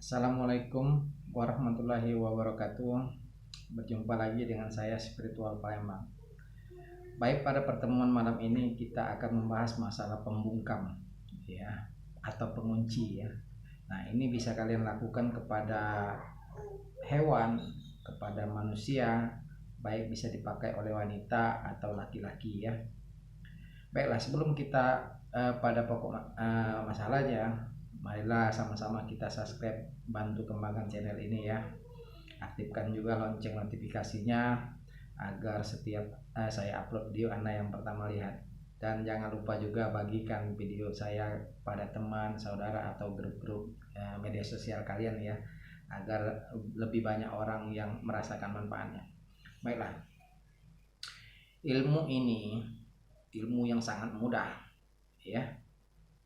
Assalamualaikum warahmatullahi wabarakatuh. Berjumpa lagi dengan saya Spiritual Palembang. Baik, pada pertemuan malam ini kita akan membahas masalah pembungkam ya, atau pengunci ya. Nah, ini bisa kalian lakukan kepada hewan, kepada manusia, baik bisa dipakai oleh wanita atau laki-laki ya. Baiklah, sebelum kita pada pokok masalahnya, marilah sama-sama kita subscribe, bantu kembangkan channel ini ya. Aktifkan juga lonceng notifikasinya agar setiap saya upload video Anda yang pertama lihat. Dan jangan lupa juga bagikan video saya pada teman, saudara atau grup-grup media sosial kalian ya, agar lebih banyak orang yang merasakan manfaatnya. Baiklah, ilmu ini ilmu yang sangat mudah ya,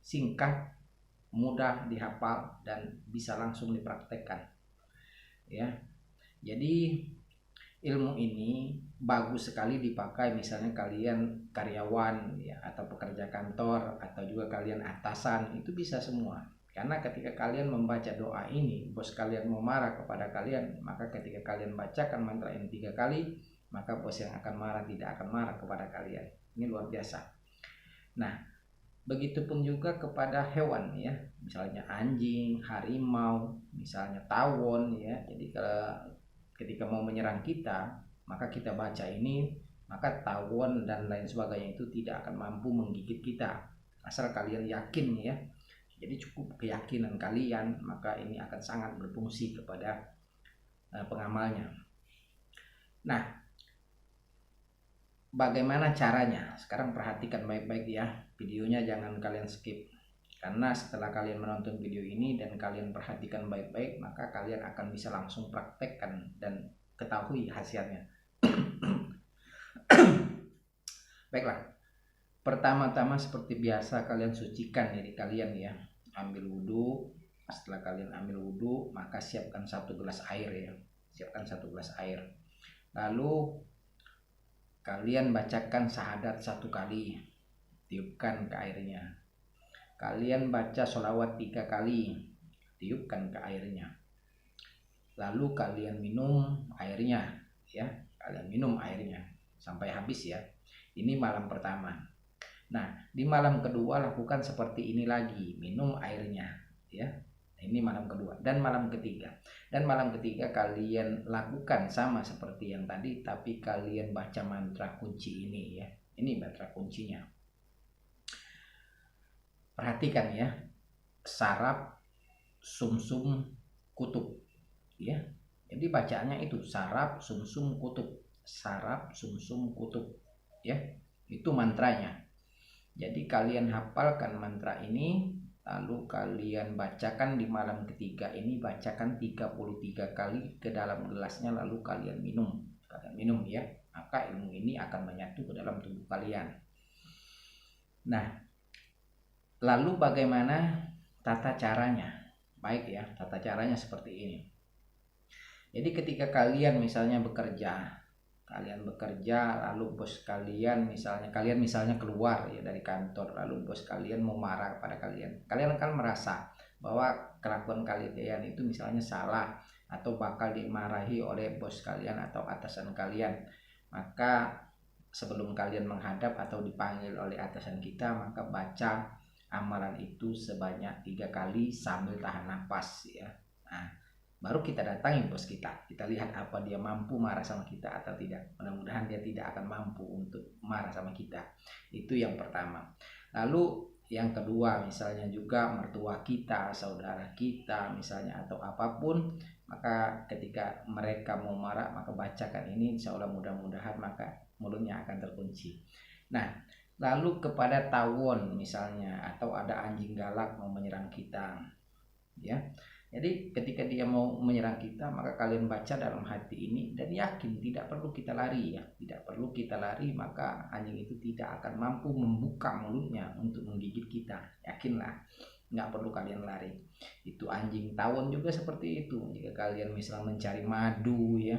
singkat, mudah dihafal dan bisa langsung dipraktekkan ya. Jadi ilmu ini bagus sekali dipakai misalnya kalian karyawan ya, atau pekerja kantor, atau juga kalian atasan, itu bisa semua. Karena ketika kalian membaca doa ini, bos kalian mau marah kepada kalian, maka ketika kalian bacakan mantra ini 3 kali, maka bos yang akan marah tidak akan marah kepada kalian. Ini luar biasa. Nah, begitupun juga kepada hewan ya, misalnya anjing, harimau, misalnya tawon ya. Jadi kalau ketika mau menyerang kita, maka kita baca ini, maka tawon dan lain sebagainya itu tidak akan mampu menggigit kita, asal kalian yakin ya. Jadi cukup keyakinan kalian, maka ini akan sangat berfungsi kepada pengamalnya. Nah, bagaimana caranya? Sekarang perhatikan baik-baik ya, videonya jangan kalian skip. Karena setelah kalian menonton video ini dan kalian perhatikan baik-baik, maka kalian akan bisa langsung praktekkan dan ketahui hasilnya. Baiklah, pertama-tama seperti biasa kalian sucikan diri kalian ya. Ambil wudhu. Setelah kalian ambil wudhu, maka siapkan 1 gelas air ya. Siapkan 1 gelas air. Lalu kalian bacakan syahadat 1 kali, tiupkan ke airnya. Kalian baca sholawat 3 kali, tiupkan ke airnya. Lalu kalian minum airnya ya. Kalian minum airnya sampai habis ya. Ini malam pertama. Nah, di malam kedua lakukan seperti ini lagi, minum airnya ya. Ini malam kedua dan malam ketiga. Dan malam ketiga kalian lakukan sama seperti yang tadi, tapi kalian baca mantra kunci ini ya. Ini mantra kuncinya. Perhatikan ya, saraf sumsum kutub ya. Jadi bacaannya itu saraf sumsum kutub, saraf sumsum kutub ya. Itu mantranya. Jadi kalian hafalkan mantra ini, lalu kalian bacakan di malam ketiga ini, bacakan 33 kali ke dalam gelasnya, lalu kalian minum. Kalian minum ya, maka ilmu ini akan menyatu ke dalam tubuh kalian. Nah, lalu bagaimana tata caranya? Baik ya, tata caranya seperti ini. Jadi ketika kalian misalnya bekerja, lalu bos kalian misalnya keluar ya dari kantor, lalu bos kalian mau marah pada kalian akan merasa bahwa kelakuan kalian itu misalnya salah atau bakal dimarahi oleh bos kalian atau atasan kalian. Maka sebelum kalian menghadap atau dipanggil oleh atasan kita, maka baca amalan itu sebanyak 3 kali sambil tahan nafas ya. Nah, baru kita datangi bos kita lihat apa dia mampu marah sama kita atau tidak. Mudah-mudahan dia tidak akan mampu untuk marah sama kita. Itu yang pertama. Lalu yang kedua, misalnya juga mertua kita, saudara kita misalnya, atau apapun, maka ketika mereka mau marah, maka bacakan ini, insya Allah mudah-mudahan maka mulutnya akan terkunci. Nah, lalu kepada tawon misalnya, atau ada anjing galak mau menyerang kita ya. Jadi ketika dia mau menyerang kita, maka kalian baca dalam hati ini dan yakin, tidak perlu kita lari ya, tidak perlu kita lari, maka anjing itu tidak akan mampu membuka mulutnya untuk menggigit kita. Yakinlah, nggak perlu kalian lari. Itu anjing tawon juga seperti itu. Jika kalian misalnya mencari madu ya,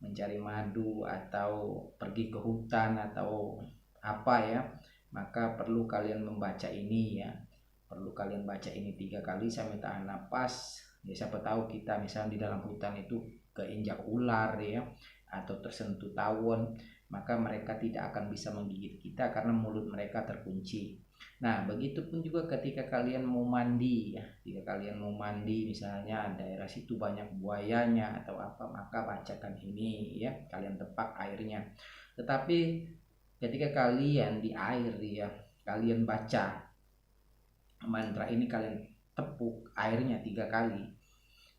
mencari madu atau pergi ke hutan atau apa ya, maka perlu kalian membaca ini ya. Perlu kalian baca ini 3 kali sambil tahan napas, Ya, siapa tahu kita misalnya di dalam hutan itu keinjak ular ya, atau tersentuh tawon, maka mereka tidak akan bisa menggigit kita karena mulut mereka terkunci. Nah, begitupun juga ketika kalian mau mandi ya, ketika kalian mau mandi misalnya daerah situ banyak buayanya atau apa, maka bacakan ini ya, kalian tepak airnya. Tetapi ketika kalian di air ya, kalian baca mantra ini, kalian tepuk airnya 3 kali.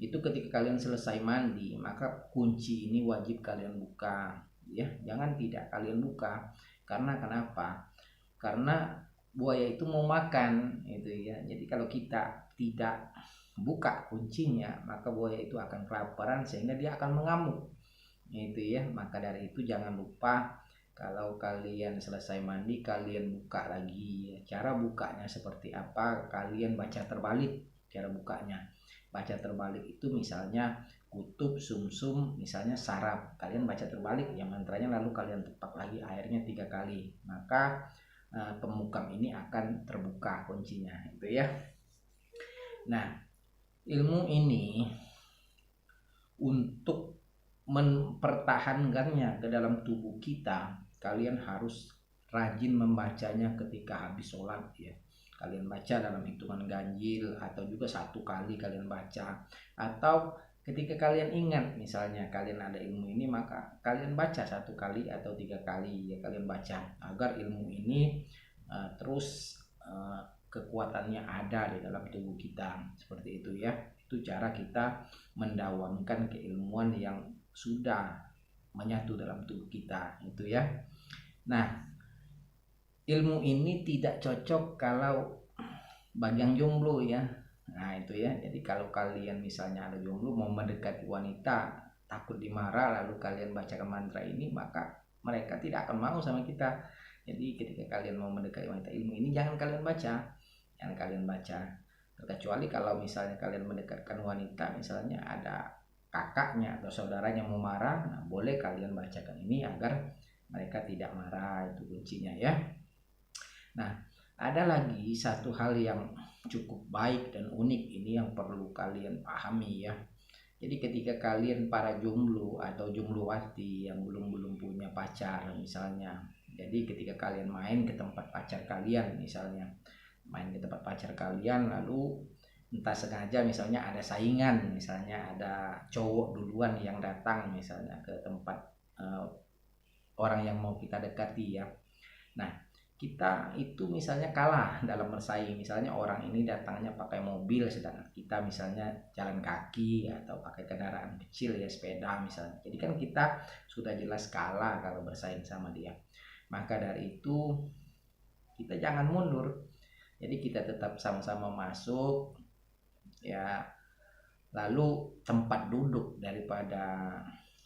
Itu ketika kalian selesai mandi, maka kunci ini wajib kalian buka ya, jangan tidak kalian buka. Karena kenapa? Karena buaya itu mau makan itu ya. Jadi kalau kita tidak buka kuncinya, maka buaya itu akan kelaparan sehingga dia akan mengamuk itu ya. Maka dari itu jangan lupa kalau kalian selesai mandi, kalian buka lagi. Cara bukanya seperti apa? Kalian baca terbalik cara bukanya. Baca terbalik itu misalnya kutub, sumsum, misalnya sarap. Kalian baca terbalik ya mantranya, lalu kalian tepak lagi airnya 3 kali. Maka pemukam ini akan terbuka kuncinya itu ya. Nah, ilmu ini untuk mempertahankannya ke dalam tubuh kita, kalian harus rajin membacanya ketika habis sholat ya. Kalian baca dalam hitungan ganjil atau juga 1 kali kalian baca, atau ketika kalian ingat misalnya kalian ada ilmu ini, maka kalian baca 1 kali atau 3 kali ya, kalian baca agar ilmu ini terus kekuatannya ada di dalam tubuh kita, seperti itu ya. Itu cara kita mendawamkan keilmuan yang sudah menyatu dalam tubuh kita itu ya. Nah, ilmu ini tidak cocok kalau bagi yang jomblo ya. Nah itu ya, jadi kalau kalian misalnya ada jomblo mau mendekati wanita, takut dimarah, lalu kalian bacakan mantra ini, maka mereka tidak akan mau sama kita. Jadi ketika kalian mau mendekati wanita, ilmu ini jangan kalian baca. Jangan kalian baca. Terkecuali kalau misalnya kalian mendekatkan wanita, misalnya ada kakaknya atau saudaranya mau marah, nah boleh kalian bacakan ini agar mereka tidak marah, itu kuncinya ya. Nah, ada lagi satu hal yang cukup baik dan unik ini yang perlu kalian pahami ya. Jadi ketika kalian para jomblo atau jomblowati yang belum punya pacar misalnya, jadi ketika kalian main ke tempat pacar kalian misalnya, main ke tempat pacar kalian lalu entah sengaja misalnya ada saingan, misalnya ada cowok duluan yang datang misalnya ke tempat orang yang mau kita dekati ya. Nah, kita itu misalnya kalah dalam bersaing, misalnya orang ini datangnya pakai mobil sedangkan kita misalnya jalan kaki atau pakai kendaraan kecil ya, sepeda misalnya. Jadi kan kita sudah jelas kalah kalau bersaing sama dia. Maka dari itu kita jangan mundur. Jadi kita tetap sama-sama masuk ya. Lalu tempat duduk daripada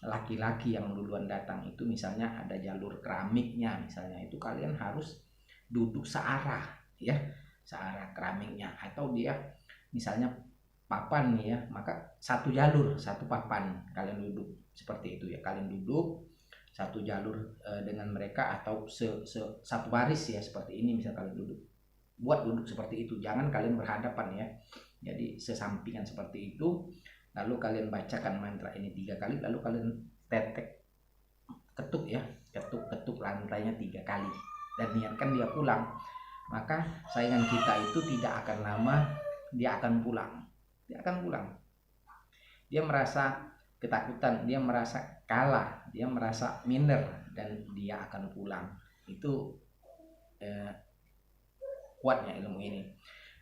laki-laki yang duluan datang itu misalnya ada jalur keramiknya misalnya, itu kalian harus duduk searah ya, searah keramiknya. Atau dia misalnya papan nih ya, maka 1 jalur 1 papan kalian duduk seperti itu ya. Kalian duduk 1 jalur dengan mereka, atau 1 baris ya, seperti ini misal kalian duduk. Buat duduk seperti itu, jangan kalian berhadapan ya, jadi sesampingan seperti itu. Lalu kalian bacakan mantra ini 3 kali, lalu kalian tetek, ketuk ya, ketuk lantainya 3 kali dan niatkan dia pulang. Maka saingan kita itu tidak akan lama, dia akan pulang. Dia merasa ketakutan, dia merasa kalah, dia merasa minder, dan dia akan pulang. Itu kuatnya ilmu ini.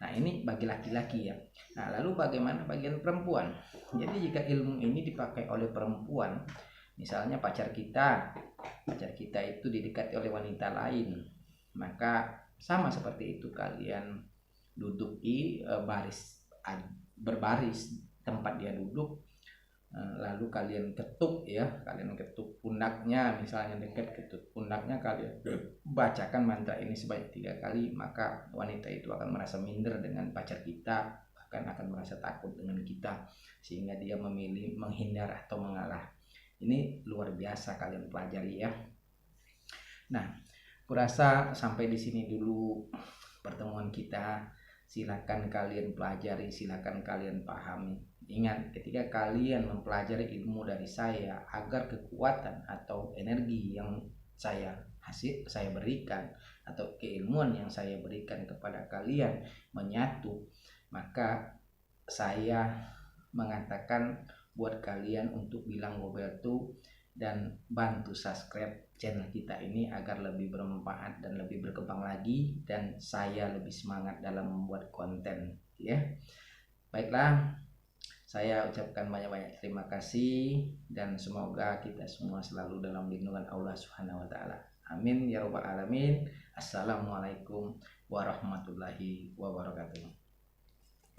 Nah, ini bagi laki-laki ya. Nah, lalu bagaimana bagian perempuan? Jadi jika ilmu ini dipakai oleh perempuan, misalnya pacar kita itu didekati oleh wanita lain, maka sama seperti itu, kalian duduk di berbaris tempat dia duduk, lalu kalian ketuk ya, kalian ketuk pundaknya, misalnya dekat ketuk pundaknya, kalian bacakan mantra ini sebanyak 3 kali, maka wanita itu akan merasa minder dengan pacar kita, bahkan akan merasa takut dengan kita, sehingga dia memilih menghindar atau mengalah. Ini luar biasa, kalian pelajari ya. Nah, kurasa sampai di sini dulu pertemuan kita. Silakan kalian pelajari, silakan kalian pahami. Ingat, ketika kalian mempelajari ilmu dari saya, agar kekuatan atau energi yang saya berikan atau keilmuan yang saya berikan kepada kalian menyatu, maka saya mengatakan buat kalian untuk bilang Gobertu dan bantu subscribe channel kita ini agar lebih bermanfaat dan lebih berkembang lagi, dan saya lebih semangat dalam membuat konten, ya. Baiklah, saya ucapkan banyak-banyak terima kasih dan semoga kita semua selalu dalam lindungan Allah Subhanahu wa taala. Amin ya rabbal alamin. Assalamualaikum warahmatullahi wabarakatuh.